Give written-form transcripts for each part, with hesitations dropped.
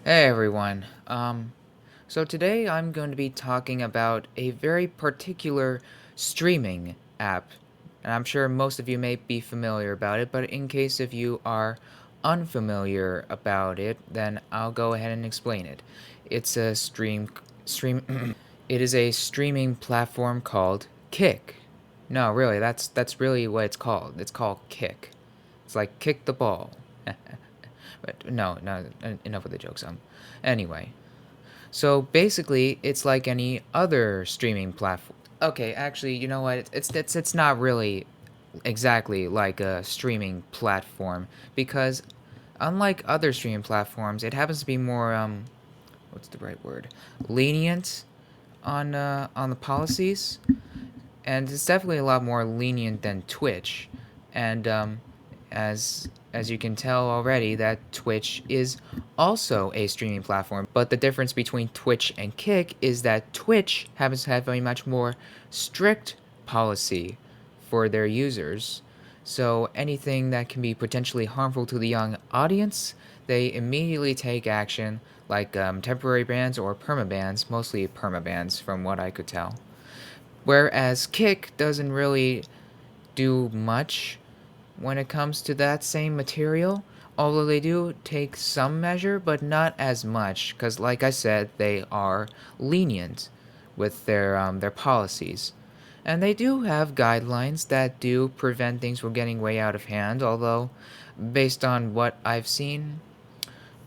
Hey everyone. So today I'm going to be talking about a very particular streaming app. And I'm sure most of you may be familiar about it, but in case if you are unfamiliar about it, then I'll go ahead and explain it. It's a stream it is a streaming platform called Kick. No, really, that's really what it's called. It's called Kick. It's like kick the ball. But no, enough with the jokes. Anyway, so basically, it's like any other streaming platform. Okay, actually, you know what? It's not really exactly like a streaming platform because unlike other streaming platforms, it happens to be more what's the right word? Lenient on the policies, and it's definitely a lot more lenient than Twitch. And as you can tell already, that Twitch is also a streaming platform. But the difference between Twitch and Kick is that Twitch happens to have a much more strict policy for their users. So anything that can be potentially harmful to the young audience, they immediately take action, like temporary bans or permabans, mostly permabans from what I could tell. Whereas Kick doesn't really do much when it comes to that same material, although they do take some measure, but not as much, because like I said, they are lenient with their policies. And they do have guidelines that do prevent things from getting way out of hand, although based on what I've seen,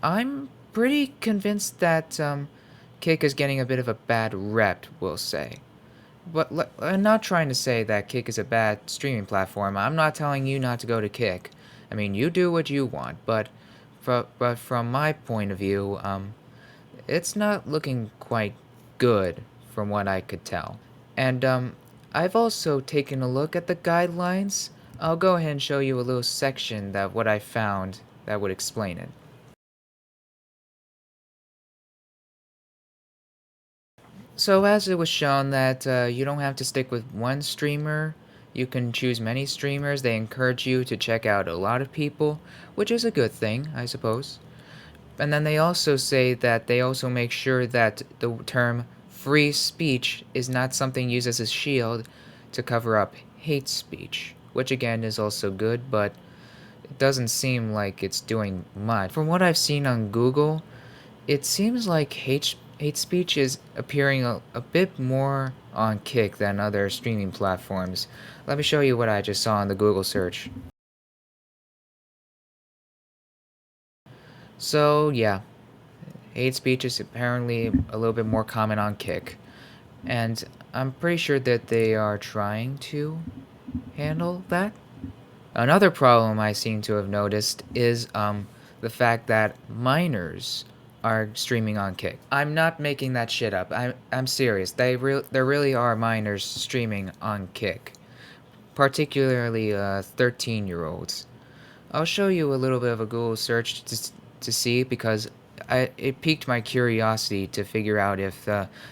I'm pretty convinced that Kick is getting a bit of a bad rep, we'll say. But I'm not trying to say that Kick is a bad streaming platform. I'm not telling you not to go to Kick. I mean, you do what you want, but from my point of view, it's not looking quite good from what I could tell. And I've also taken a look at the guidelines. I'll go ahead and show you a little section that what I found that would explain it. So as it was shown that you don't have to stick with one streamer, you can choose many streamers. They encourage you to check out a lot of people, which is a good thing, I suppose. And then they also say that they also make sure that the term free speech is not something used as a shield to cover up hate speech, which again is also good, but it doesn't seem like it's doing much. From what I've seen on Google, it seems like hate speech is appearing a bit more on Kick than other streaming platforms. Let me show you what I just saw in the Google search. So, yeah, hate speech is apparently a little bit more common on Kick. And I'm pretty sure that they are trying to handle that. Another problem I seem to have noticed is the fact that minors are streaming on Kick. I'm not making that shit up. I'm serious. There really are minors streaming on Kick, particularly 13-year-olds. I'll show you a little bit of a Google search to see because it piqued my curiosity to figure out if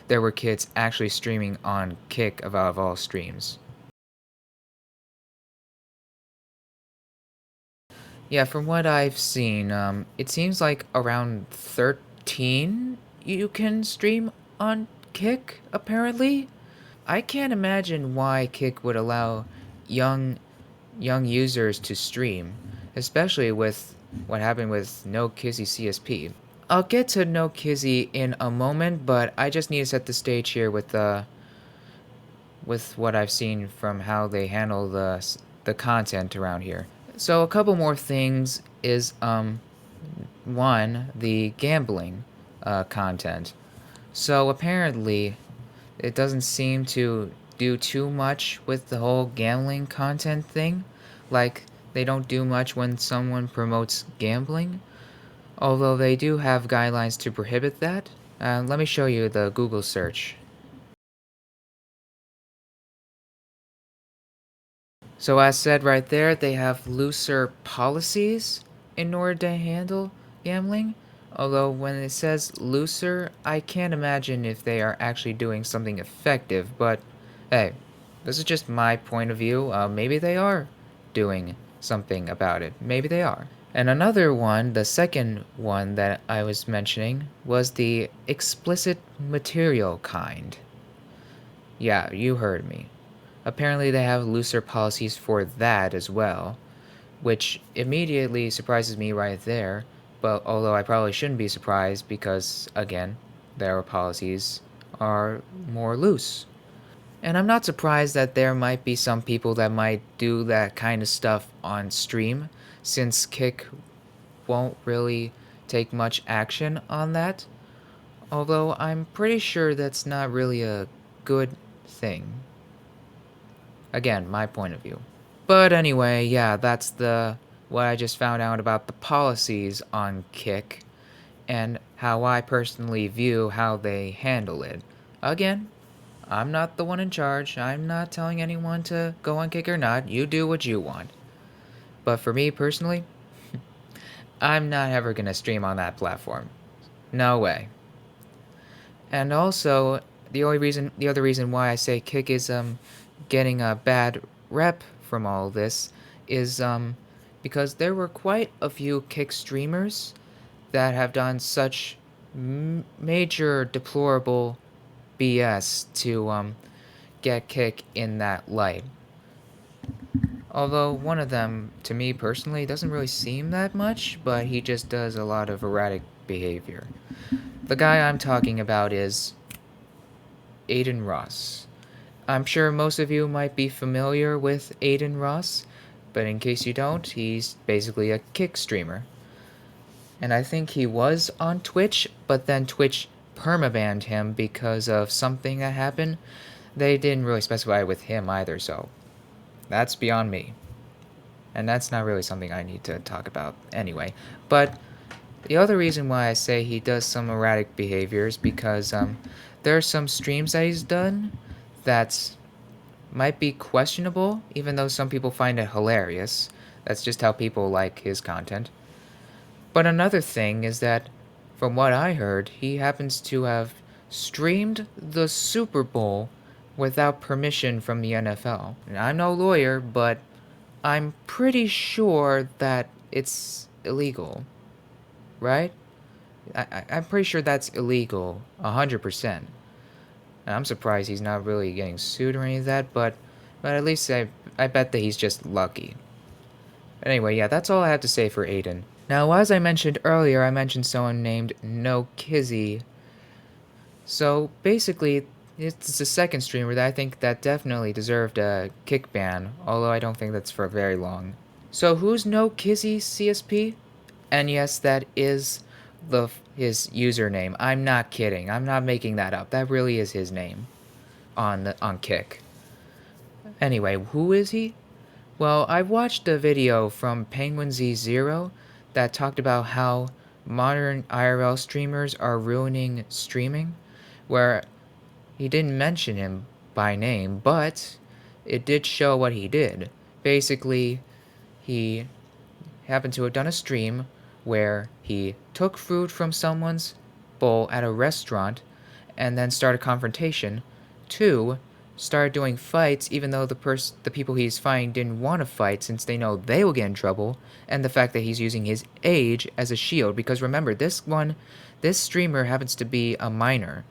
there were kids actually streaming on Kick of all streams. Yeah, from what I've seen, it seems like around 13 you can stream on Kick, apparently. I can't imagine why Kick would allow young young users to stream, especially with what happened with No Kizzy CSP. I'll get to No Kizzy in a moment, but I just need to set the stage here with what I've seen from how they handle the content around here. So a couple more things is one, the gambling content. So apparently it doesn't seem to do too much with the whole gambling content thing. Like they don't do much when someone promotes gambling, although they do have guidelines to prohibit that. Let me show you the Google search. So as said right there, they have looser policies in order to handle gambling. Although when it says looser, I can't imagine if they are actually doing something effective, but hey, this is just my point of view. Maybe they are doing something about it. Maybe they are. And another one, the second one that I was mentioning, was the explicit material kind. Yeah, you heard me. Apparently, they have looser policies for that as well, which immediately surprises me right there. But although I probably shouldn't be surprised because, again, their policies are more loose. And I'm not surprised that there might be some people that might do that kind of stuff on stream, since Kick won't really take much action on that. Although I'm pretty sure that's not really a good thing. Again, my point of view. But anyway, yeah, that's the what I just found out about the policies on Kick and how I personally view how they handle it. Again, I'm not the one in charge. I'm not telling anyone to go on Kick or not. You do what you want. But for me personally, I'm not ever going to stream on that platform. No way. And also, the other reason why I say Kick is getting a bad rep from all this is because there were quite a few Kick streamers that have done such major deplorable BS to get Kick in that light. Although one of them, to me personally, doesn't really seem that much, but he just does a lot of erratic behavior. The guy I'm talking about is Aiden Ross. I'm sure most of you might be familiar with Aiden Ross, but in case you don't, he's basically a Kick streamer. And I think he was on Twitch, but then Twitch permabanned him because of something that happened. They didn't really specify with him either, so that's beyond me. And that's not really something I need to talk about anyway. But the other reason why I say he does some erratic behaviors because there are some streams that he's done that might be questionable, even though some people find it hilarious. That's just how people like his content. But another thing is that, from what I heard, he happens to have streamed the Super Bowl without permission from the NFL. And I'm no lawyer, but I'm pretty sure that it's illegal, right? I'm pretty sure that's illegal, 100%. And I'm surprised he's not really getting sued or any of that, but at least I bet that he's just lucky. Anyway, yeah, that's all I have to say for Aiden. Now, as I mentioned earlier, I mentioned someone named No Kizzy. So basically, it's the second streamer that I think that definitely deserved a kick ban, although I don't think that's for very long. So who's No Kizzy CSP? And yes, that is his username. I'm not kidding. I'm not making that up. That really is his name on Kick. Anyway, who is he? Well, I watched a video from Penguin Z0 that talked about how modern IRL streamers are ruining streaming, where he didn't mention him by name, but it did show what he did. Basically, he happened to have done a stream where he took food from someone's bowl at a restaurant and then started confrontation. Two, started doing fights even though the people he's fighting didn't want to fight since they know they will get in trouble, and the fact that he's using his age as a shield because remember this streamer happens to be a minor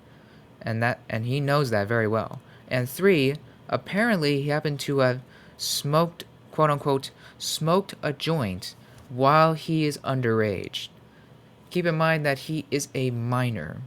and he knows that very well. And three, apparently he happened to have smoked, quote unquote, smoked a joint while he is underage. Keep in mind that he is a minor.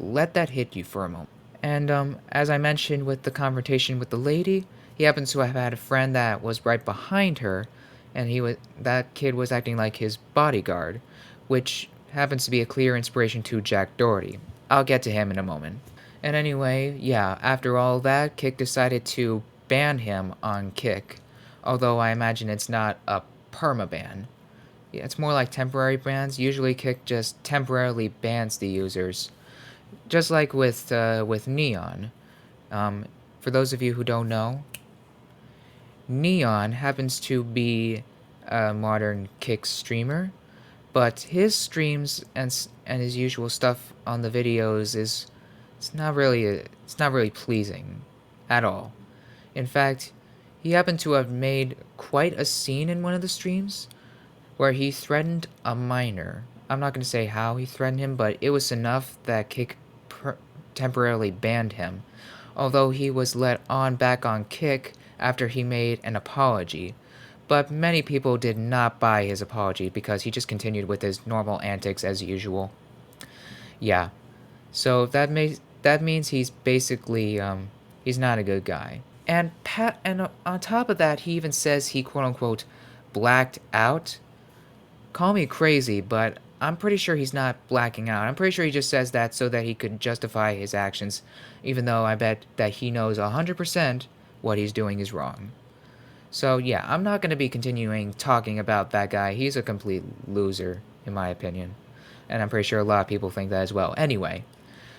Let that hit you for a moment. And as I mentioned with the confrontation with the lady, he happens to have had a friend that was right behind her, and that kid was acting like his bodyguard, which happens to be a clear inspiration to Jack Doherty. I'll get to him in a moment. And anyway, yeah, after all that, Kick decided to ban him on Kick, although I imagine it's not a permaban. Yeah, it's more like temporary bans. Usually Kick just temporarily bans the users, just like with Neon. For those of you who don't know, Neon happens to be a modern Kick streamer, but his streams and his usual stuff on the videos is it's not really pleasing at all. In fact, he happened to have made quite a scene in one of the streams where he threatened a minor. I'm not going to say how he threatened him, but it was enough that Kick temporarily banned him, although he was let on back on Kick after he made an apology. But many people did not buy his apology because he just continued with his normal antics as usual. Yeah, so that means he's basically he's not a good guy. And on top of that, he even says he quote unquote blacked out. Call me crazy, but I'm pretty sure he's not blacking out. I'm pretty sure he just says that so that he could justify his actions, even though I bet that he knows 100% what he's doing is wrong. So yeah, I'm not going to be continuing talking about that guy. He's a complete loser, in my opinion. And I'm pretty sure a lot of people think that as well. Anyway,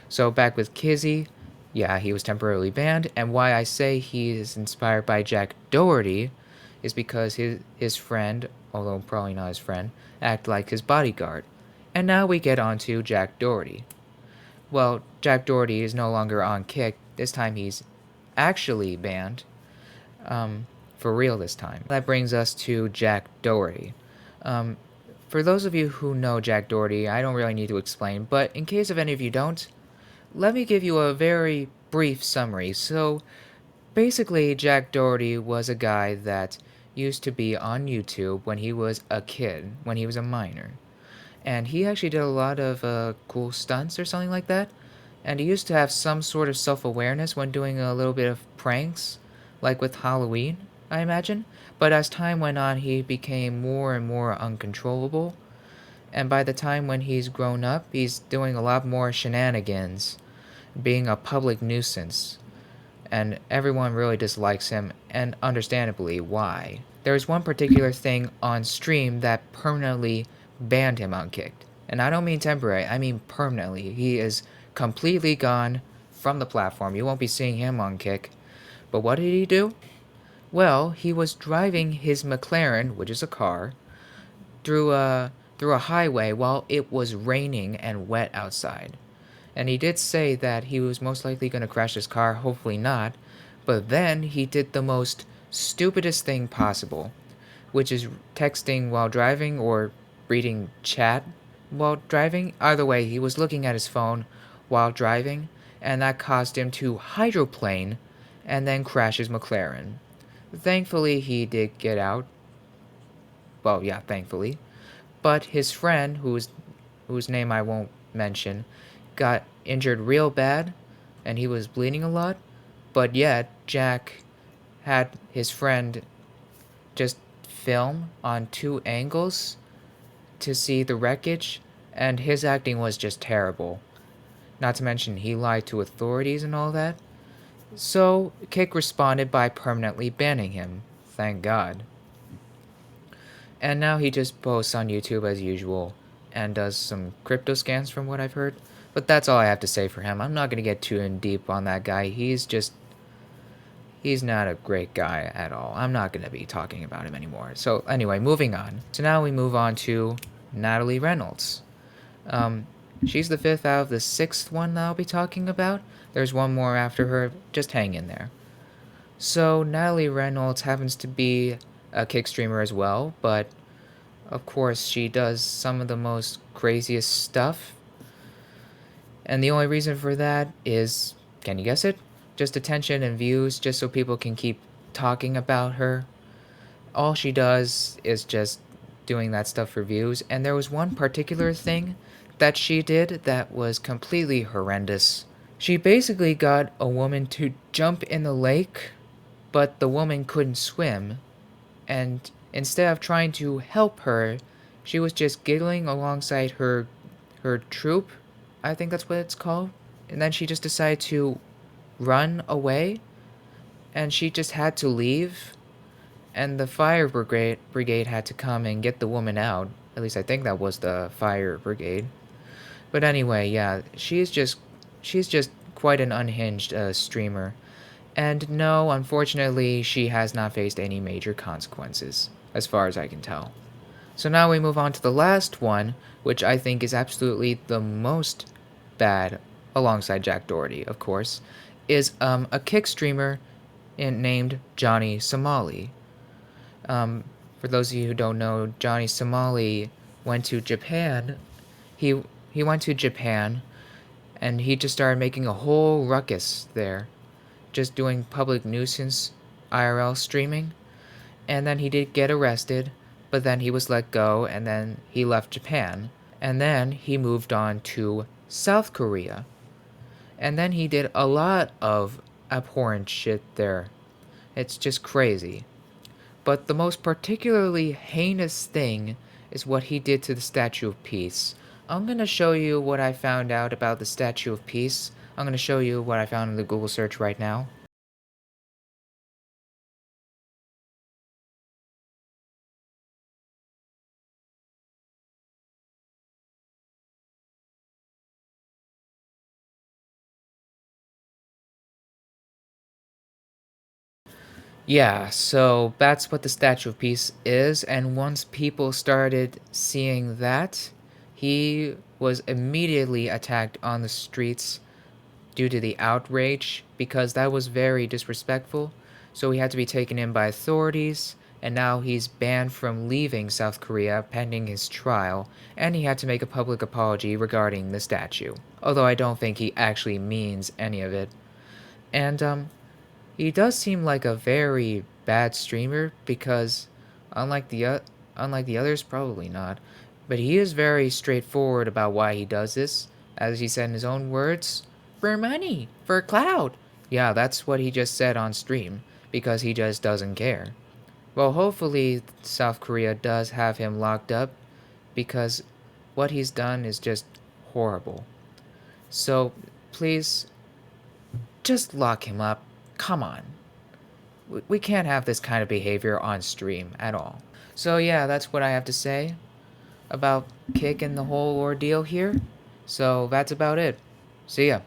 so back with Kizzy, yeah, he was temporarily banned, and why I say he is inspired by Jack Doherty is because his friend, although probably not his friend, act like his bodyguard. And now we get on to Jack Doherty. Well, Jack Doherty is no longer on Kick. This time he's actually banned. For real this time. That brings us to Jack Doherty. Um, for those of you who know Jack Doherty, I don't really need to explain, but in case of any of you don't, let me give you a very brief summary. So, basically, Jack Doherty was a guy that used to be on YouTube when he was a kid, when he was a minor. And he actually did a lot of cool stunts or something like that. And he used to have some sort of self awareness when doing a little bit of pranks, like with Halloween, I imagine. But as time went on, he became more and more uncontrollable. And by the time when he's grown up, he's doing a lot more shenanigans, being a public nuisance, and everyone really dislikes him, and understandably why. There's one particular thing on stream that permanently banned him on Kicked. And I don't mean temporary, I mean permanently. He is completely gone from the platform. You won't be seeing him on Kick. But what did he do? Well, he was driving his McLaren, which is a car, through a highway while it was raining and wet outside. And he did say that he was most likely going to crash his car, hopefully not. But then he did the most stupidest thing possible, which is texting while driving or reading chat while driving. Either way, he was looking at his phone while driving, and that caused him to hydroplane and then crash his McLaren. Thankfully, he did get out. Well, yeah, thankfully. But his friend, whose name I won't mention, got injured real bad, and he was bleeding a lot. But yet, Jack had his friend just film on two angles to see the wreckage, and his acting was just terrible. Not to mention, he lied to authorities and all that. So, Kick responded by permanently banning him. Thank God. And now he just posts on YouTube as usual and does some crypto scans from what I've heard. But that's all I have to say for him. I'm not going to get too in deep on that guy. He's not a great guy at all. I'm not going to be talking about him anymore. So anyway, moving on. So now we move on to Natalie Reynolds. She's the fifth out of the sixth one that I'll be talking about. There's one more after her. Just hang in there. So Natalie Reynolds happens to be a Kick streamer as well, but of course she does some of the most craziest stuff. And the only reason for that is, can you guess it? Just attention and views, just so people can keep talking about her. All she does is just doing that stuff for views. And there was one particular thing that she did that was completely horrendous. She basically got a woman to jump in the lake, but the woman couldn't swim. And instead of trying to help her, she was just giggling alongside her troop. I think that's what it's called. And then she just decided to run away, and she just had to leave, and the fire brigade had to come and get the woman out. At least I think that was the fire brigade. But anyway, yeah, she's just quite an unhinged streamer. And no, unfortunately, she has not faced any major consequences, as far as I can tell. So now we move on to the last one, which I think is absolutely the most bad, alongside Jack Doherty, of course, is a Kick streamer named Johnny Somali. For For those of you who don't know, Johnny Somali went to Japan. He he went to Japan and he just started making a whole ruckus there, just doing public nuisance IRL streaming. And then he did get arrested, but then he was let go and then he left Japan. And then he moved on to South Korea. And then he did a lot of abhorrent shit there. It's just crazy. But the most particularly heinous thing is what he did to the Statue of Peace. I'm going to show you what I found out about the Statue of Peace. I'm going to show you what I found in the Google search right now. Yeah, so that's what the Statue of Peace is, and once people started seeing that, he was immediately attacked on the streets due to the outrage because that was very disrespectful. So he had to be taken in by authorities, and now he's banned from leaving South Korea pending his trial, and he had to make a public apology regarding the statue. Although I don't think he actually means any of it. And he does seem like a very bad streamer because unlike unlike the others, probably not, but he is very straightforward about why he does this. As he said in his own words, for money, for clout. Yeah, that's what he just said on stream because he just doesn't care. Well, hopefully South Korea does have him locked up because what he's done is just horrible. So, please just lock him up. Come on. We can't have this kind of behavior on stream at all. So yeah, that's what I have to say about Kick and the whole ordeal here. So that's about it. See ya.